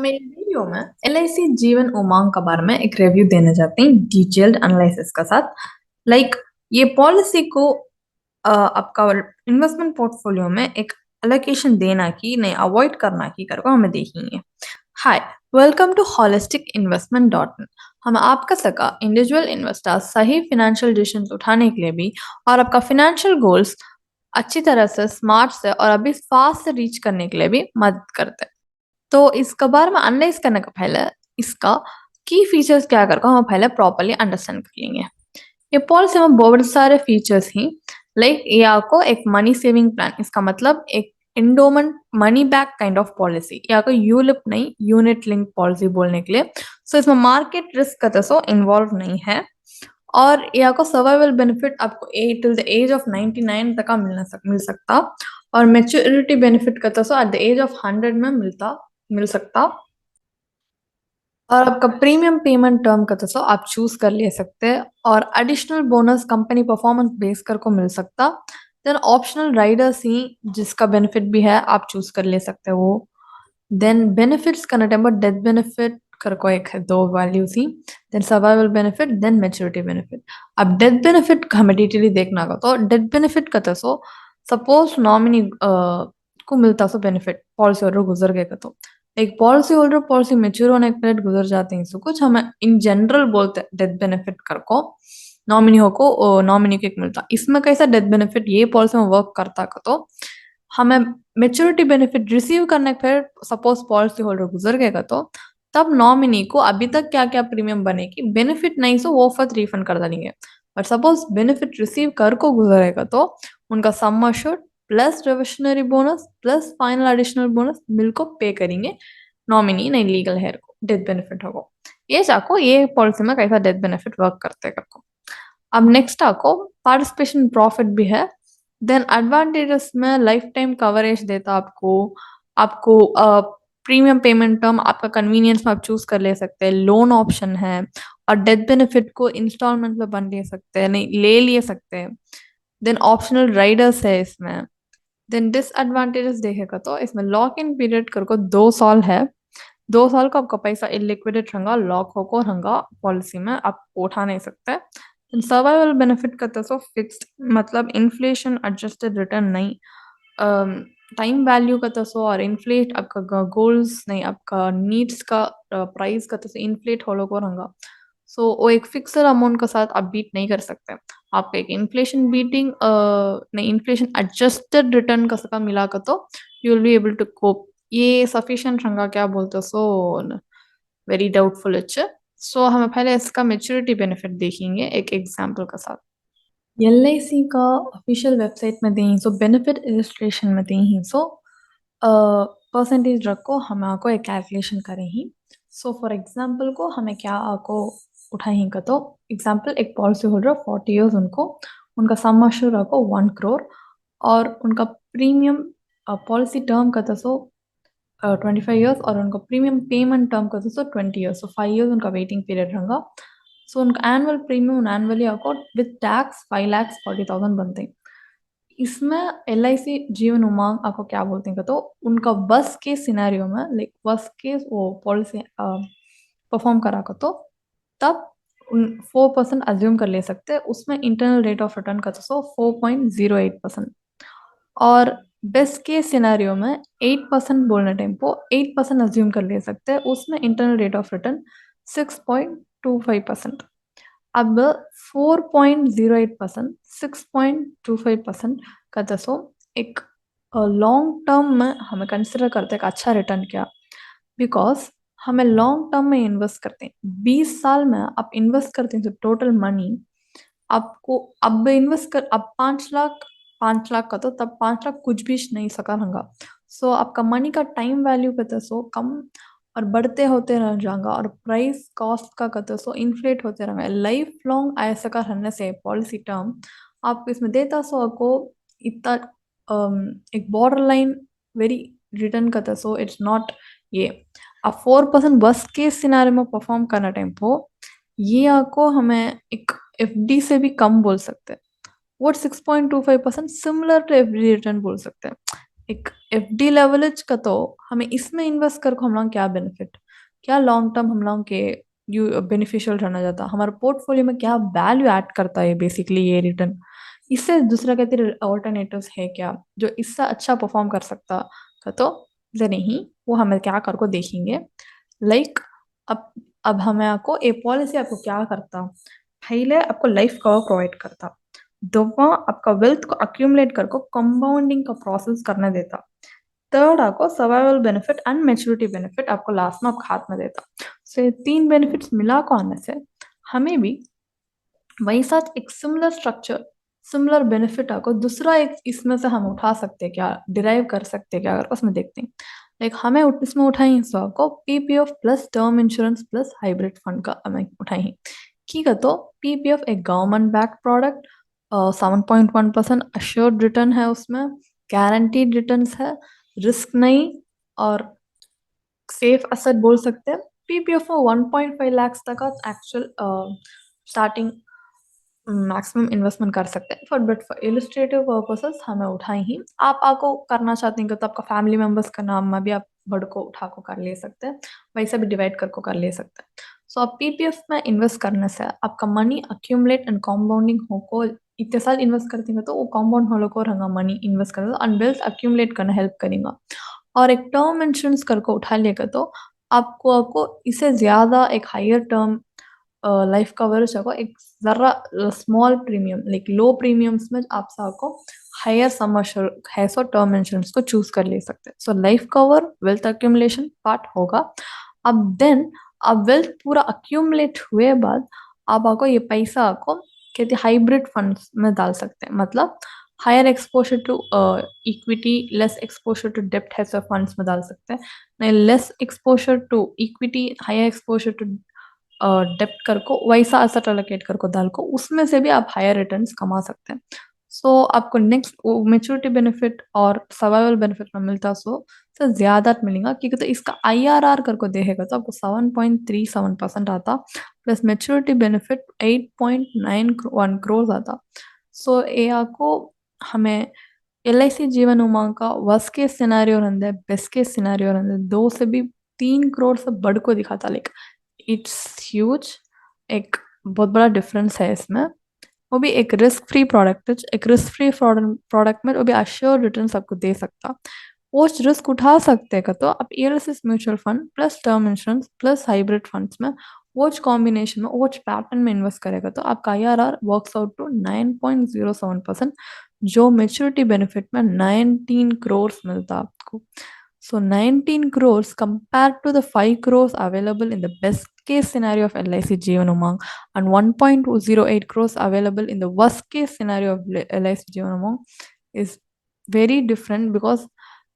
मेरे वीडियो में एलआईसी जीवन उमंग के बारे में एक रिव्यू देने जाते हैं डिटेल्ड एनालिसिस के साथ। लाइक ये पॉलिसी को आपका इन्वेस्टमेंट पोर्टफोलियो में एक एलोकेशन देना की नहीं अवॉइड करना की करके हमें देखेंगे। Hi, welcome to holistic investment dot in. हम आपका सका इंडिविजुअल इन्वेस्टर सही फाइनेंशियल डिसीजन उठाने के लिए भी और आपका फाइनेंशियल गोल्स अच्छी तरह से स्मार्ट से और अभी फास्ट से रीच करने के लिए भी मदद करते हैं। तो इसका बारे में एनालाइज करने का पहले इसका की फीचर्स क्या करके हम पहले प्रॉपर्ली अंडरस्टैंड कर लेंगे। ये पॉलिसी में बहुत सारे फीचर्स ही लाइक ये आपको एक मनी सेविंग प्लान, इसका मतलब एक endowment money back kind of policy या को यूलिप नहीं यूनिट लिंक पॉलिसी बोलने के लिए। सो इसमें मार्केट रिस्क का तो इन्वॉल्व नहीं है और यहाँ को सर्वाइवल बेनिफिट आपको टिल द एज ऑफ 99 तक का मिल सकता और मेच्योरिटी बेनिफिट का तो एट द एज ऑफ 100 में मिल सकता और आपका प्रीमियम पेमेंट टर्म का तो आप चूज कर ले सकते हैं और additional bonus company performance base कर को मिल सकता। देन ऑप्शनल राइडर्स ही जिसका बेनिफिट भी है आप चूज कर ले सकते हो वो। देन बेनिफिट्स करना टाइम पर डेथ बेनिफिट कर को एक है दो वैल्यूज ही। Then survival benefit then maturity benefit. अब डेथ बेनिफिट हमें डिटेली देखना का तो डेथ बेनिफिट का तो सपोज नॉमिनी को मिलता सो बेनिफिट पॉलिसी होल्डर गुजर गए का तो एक पॉलिसी होल्डर पॉलिसी मेच्योर होने के पीरियड गुजर जाते हैं, सो कुछ हमें इन जनरल बोलते हैं डेथ बेनिफिट कर को नॉमिनी हो को नॉमिनी को एक मिलता। इसमें कैसा डेथ बेनिफिट ये पॉलिसी में वर्क करता का तो हमें मेच्योरिटी बेनिफिट रिसीव करने के फिर सपोज पॉलिसी होल्डर गुजर गएगा तो तब नॉमिनी को अभी तक क्या क्या प्रीमियम बनेगी बेनिफिट नहीं सो वो फर्स्ट रिफंड कर देंगे। बट सपोज बेनिफिट रिसीव कर को गुजरेगा तो उनका sum assured plus reversionary bonus plus final additional bonus मिल को पे करेंगे नॉमिनी नहीं लीगल हेयर को डेथ बेनिफिट होगा। ये चाको ये पॉलिसी में कैसा डेथ बेनिफिट वर्क करते हैं। अब नेक्स्ट आपको पार्टिसिपेशन प्रॉफिट भी है। देन एडवांटेजेस में लाइफ टाइम कवरेज देता आपको आपको प्रीमियम पेमेंट टर्म आपका कन्वीनियंस में आप चूज कर ले सकते हैं, लोन ऑप्शन है और डेथ बेनिफिट को इंस्टॉलमेंट में बन ले सकते हैं नहीं ले लिए सकते हैं। देन ऑप्शनल राइडर्स है इसमें। देन डिसएडवांटेजेस देखेगा तो इसमें लॉक इन पीरियड करको 2 साल है। 2 साल का आपका पैसा इलिक्विडेट रहंगा लॉक होको रहंगा पॉलिसी में आप उठा नहीं सकते। सर्वाइवल बेनिफिट का तो फिक्स्ड मतलब इन्फ्लेशन एडजस्टेड रिटर्न नहीं टाइम वैल्यू का तो और इन्फ्लेट आपका गोल्स नहीं आपका नीड्स का प्राइस का तो इन्फ्लेट हो लोगो रहंगा। सो वो एक फिक्सड अमाउंट के साथ आप बीट नहीं कर सकते। आपको एक इन्फ्लेशन बीटिंग नहीं इन्फ्लेशन एडजस्टेड रिटर्न का सका मिला का तो you will be able to cope ये सफिशिएंट रहंगा क्या बोलते हो सो वेरी डाउटफुल है। सो हम पहले इसका मेच्योरिटी बेनिफिट देखेंगे एक एग्जांपल के साथ। एलआईसी का ऑफिशियल वेबसाइट में दें सो बेनिफिट इलस्ट्रेशन में दें सो परसेंटेज रखो हम आपको एक कैलकुलेशन करें ही। सो फॉर एग्जांपल को हमें क्या आपको उठाएं का तो एग्जांपल एक पॉलिसी होल्डर 40 इयर्स उनको उनका सम अश्योर्ड रखो 1 करोड़ और उनका प्रीमियम पॉलिसी टर्म का तो 25 इयर्स और उनका प्रीमियम पेमेंट टर्म का तो 20 इयर्स, सो 5 इयर्स उनका वेटिंग पीरियड रहेगा। सो उनका एनुअल प्रीमियम एनुअली आपको विद टैक्स 5,40,000 बनते हैं। इसमें एलआईसी जीवन उमंग आपको क्या बोलते हैं तो उनका बस के सिनेरियो में लाइक बस के वो पॉलिसी परफॉर्म करा कर तो तब 4% अज्यूम कर ले सकते हैं। उसमें इंटरनल रेट ऑफ रिटर्न का तो 4.08% और बेस्ट केस सिनेरियो में 8% बोलने टाइम को 8% अज्यूम कर ले सकते हैं। उसमें इंटरनल रेट ऑफ रिटर्न 6.25%। अब 4.08% 6.25% का दसो एक लॉन्ग टर्म में हमें कंसिडर करते हैं कि अच्छा रिटर्न क्या बिकॉज हमें लॉन्ग टर्म में इन्वेस्ट करते हैं 20 साल में आप इन्वेस्ट करते हैं तो टोटल मनी आपको अब इन्वेस्ट कर अब 5 लाख का तो तब 5 लाख कुछ भी नहीं सका रहूंगा। सो आपका मनी का टाइम वैल्यू का तो कम और बढ़ते होते रह जाएगा और प्राइस कॉस्ट का तो इन्फ्लेट होते रहेंगे लाइफ लॉन्ग ऐसा का रहने से पॉलिसी टर्म आपको इसमें देता सो आपको इतना एक बॉर्डर लाइन वेरी रिटर्न का तो इट्स नॉट ये आप 4% बस के सिनारे में परफॉर्म करना टाइम को ये आपको हमें एक एफडी से भी कम बोल सकते हैं। वो 6.25% सिमिलर टू एफडी रिटर्न बोल सकते हैं। एक एफडी लेवलेज का तो हमें इसमें इन्वेस्ट करके हम लोग क्या बेनिफिट, क्या लॉन्ग टर्म हम लोग के यू बेनिफिशियल रहना जाता, हमारे पोर्टफोलियो में क्या वैल्यू ऐड करता है बेसिकली ये रिटर्न। इससे दूसरा कहते ऑल्टरनेटिव्स है क्या जो इससे अच्छा परफॉर्म कर सकता का तो जे नहीं, वो हमें क्या कर को देखेंगे। लाइक अब अब हमें आपको ए पॉलिसी आपको क्या करता, पहले आपको लाइफ कवर प्रोवाइड करता, दोवा आपका वेल्थ को अक्यूमुलेट करको कंपाउंडिंग का प्रोसेस करने देता, थर्ड आपको survival benefit and maturity benefit आपको लास्ट में आपको हाथ में देता। सो ये तीन बेनिफिट्स मिला को आने से हमें भी वही साथ एक सिमिलर स्ट्रक्चर सिमिलर बेनिफिट आपको दूसरा एक इसमें से हम उठा सकते हैं क्या, डिराइव कर सकते हैं क्या, अगर उसमें देखते हैं लाइक हमें इसमें उठाई सो आपको PPF plus term insurance plus hybrid fund का हमें उठाई ठीक है। तो पीपीएफ एक government back product, 7.1% assured return है उसमें, गारंटीड रिटर्न है, रिस्क नहीं और सेफ असेट बोल सकते हैं। पीपीएफ में 1.5 लाख तक का एक्चुअल स्टार्टिंग मैक्सिमम इन्वेस्टमेंट कर सकते हैं, बट फॉर इलिस्ट्रेटिव पर्पसेस हमें उठाई ही आप आपको करना चाहते हैं तो आपका फैमिली मेंबर्स का नाम में भी आप बड़ को उठा को कर ले सकते हैं, वैसे भी डिवाइड कर को कर ले सकते हैं। सो आप पीपीएफ में इन्वेस्ट करने से आपका मनी अक्यूमुलेट एंड कॉम्पाउंडिंग हो को इतने साल इन्वेस्ट करते हैं तो वो कॉम्पाउंड होलो को रंगा मनी इन्वेस्ट करेगा और वेल्थ अक्यूमुलेट करना हेल्प करेगा। और एक टर्म इंश्योरेंस करके उठा लेगा तो आपको आपको इससे ज्यादा एक हायर टर्म लाइफ कवरेज आपको एक जरा small premium like low premiums में आप सबको हायर सम है सो टर्म इंश्योरेंस को चूज कर ले सकते हैं। So life cover wealth accumulation part होगा। अब देन अब वेल्थ पूरा अक्यूमुलेट हुए बाद आप आपको ये पैसा आपको कहते हाइब्रिड फंड्स में डाल सकते हैं, मतलब higher exposure to equity less exposure to डेप्ट है फंड्स में डाल सकते हैं, नहीं less exposure to equity higher exposure to डेप्ट करको वैसा एसेट एलोकेट करको डाल को उसमें से भी आप हायर रिटर्न्स कमा सकते हैं। सो आपको नेक्स्ट मेच्योरिटी बेनिफिट और सर्वाइवल बेनिफिट में मिलता से ज्यादा मिलेगा, क्योंकि तो इसका आईआरआर करको देखेगा तो आपको 7.37% आता, प्लस मेच्योरिटी बेनिफिट 8.91 करोड़ आता। सो ये आपको हमें एलआईसी जीवन उमंग का वर्स्ट केस सिनेरियो रहता है, बेस्ट केस सिनेरियो रहता है, 2 से भी 3 करोड़ से बढ़ को दिखाता, लाइक इट्स ह्यूज। एक बहुत बड़ा डिफरेंस है इसमें, वो भी एक रिस्क फ्री प्रोडक्ट है, एक रिस्क फ्री प्रोडक्ट में वो भी अश्योर रिटर्न आपको दे सकता, वो रिस्क उठा सकते हैं तो आप ELSS mutual fund plus term insurance plus hybrid funds में वो कॉम्बिनेशन में वो पैटर्न में इन्वेस्ट करेगा तो आपका आईआरआर वर्क्स आउट टू 9.07%, जो मेच्योरिटी बेनिफिट में 19 करोड़ मिलता आपको। So 19 crores compared to the 5 crores available in the best case scenario of LIC Jeevan Umang and 1.08 crores available in the worst case scenario of LIC Jeevan Umang is very different, because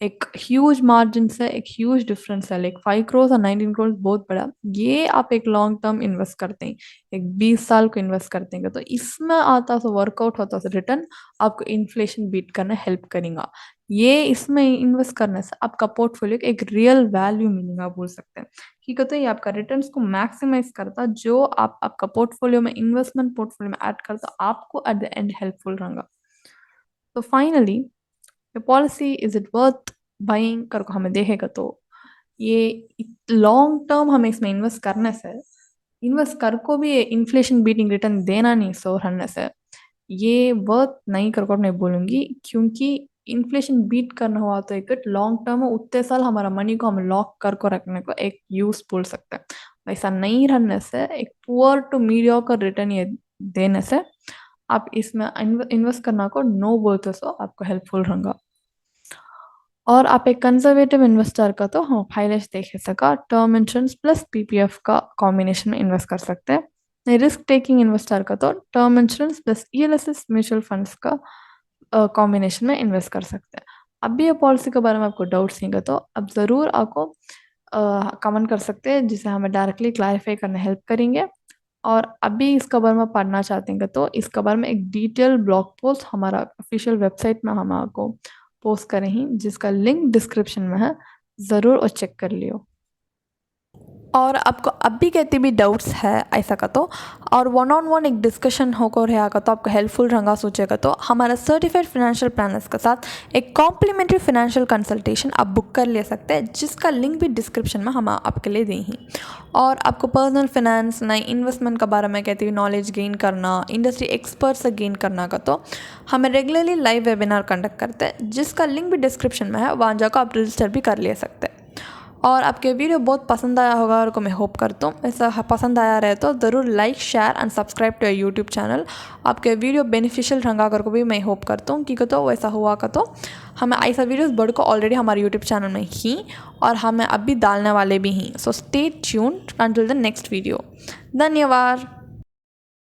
एक huge margin से एक huge difference है, like 5 crore और 19 करोड़ बहुत बड़ा। ये आप एक लॉन्ग टर्म इन्वेस्ट करते हैं, एक 20 साल को इन्वेस्ट करते हैं तो इसमें आता तो वर्कआउट होता है रिटर्न आपको इन्फ्लेशन बीट करने हेल्प करेगा। ये इसमें इन्वेस्ट करने से आपका पोर्टफोलियो एक रियल वैल्यू मिलेगा बोल सकते हैं, ठीक है। तो ये आपका रिटर्न्स को मैक्सिमाइज करता, जो आप आपका पोर्टफोलियो में इन्वेस्टमेंट पोर्टफोलियो में ऐड करता आपको एट द एंड हेल्पफुल रहेगा। तो finally policy is it worth buying कर को हमें देखेगा तो ये लॉन्ग टर्म हमें इसमें इन्वेस्ट करने से इन्वेस्ट कर को भी इन्फ्लेशन बीटिंग रिटर्न देना नहीं सो रहने से ये वर्थ नहीं कर को नहीं बोलूंगी, क्योंकि इन्फ्लेशन बीट करना हुआ तो एक लॉन्ग टर्म में उतने साल हमारा मनी को हम लॉक कर को रखने को एक यूज बोल सकते हैं। वैसा नहीं रहने से एक पुअर टू मीडियोकर रिटर्न ये देने से आप इसमें इन्वेस्ट करना को नो बोलते सो आपको हेल्पफुल रहेगा। और आप एक कंजर्वेटिव इन्वेस्टर का तो हाँ फाइलेंस देखे सका टर्म इंश्योरेंस प्लस पीपीएफ का कॉम्बिनेशन में इन्वेस्ट कर सकते हैं। रिस्क टेकिंग इन्वेस्टर का तो term insurance plus ELSS mutual funds का कॉम्बिनेशन में इन्वेस्ट कर सकते हैं। अब भी ये पॉलिसी के बारे में आपको डाउट्स नहीं तो अब ज़रूर आपको कमेंट कर सकते हैं, जिसे हमें डायरेक्टली क्लैरिफाई करने हेल्प करेंगे। और अभी इसके बारे में पढ़ना चाहते हैं तो इसके बारे में एक डिटेल ब्लॉग पोस्ट हमारा ऑफिशियल वेबसाइट में हम आपको पोस्ट करें ही, जिसका लिंक डिस्क्रिप्शन में है, ज़रूर और चेक कर लियो। और आपको अब भी कहते भी डाउट्स है ऐसा का तो और वन ऑन वन एक डिस्कशन होकर रहा का तो आपको हेल्पफुल रंगा सोचेगा तो हमारा सर्टिफाइड फाइनेंशियल प्लानर्स के साथ एक कॉम्प्लीमेंट्री फाइनेंशियल कंसल्टेशन आप बुक कर ले सकते हैं, जिसका लिंक भी डिस्क्रिप्शन में हम आपके लिए दी हैं। और आपको पर्सनल फाइनेंस नई इन्वेस्टमेंट के बारे में कहते हुए नॉलेज गेन करना, इंडस्ट्री एक्सपर्ट से गेन करना का तो हमें रेगुलरली लाइव वेबिनार कंडक्ट करते हैं, जिसका लिंक भी डिस्क्रिप्शन में है, वहाँ जाकर आप रजिस्टर भी कर ले सकते हैं। और आपके वीडियो बहुत पसंद आया होगा और को मैं होप करता हूँ ऐसा पसंद आया रहे तो ज़रूर like share and subscribe to YouTube channel. आपके वीडियो बेनिफिशियल रंगा कर को भी मैं होप करता हूँ कि तो वैसा हुआ का तो हमें ऐसा वीडियोस बढ़ को ऑलरेडी हमारे यूट्यूब चैनल में ही और हमें अब भी डालने वाले भी हैं। So stay tuned until the next video. धन्यवाद।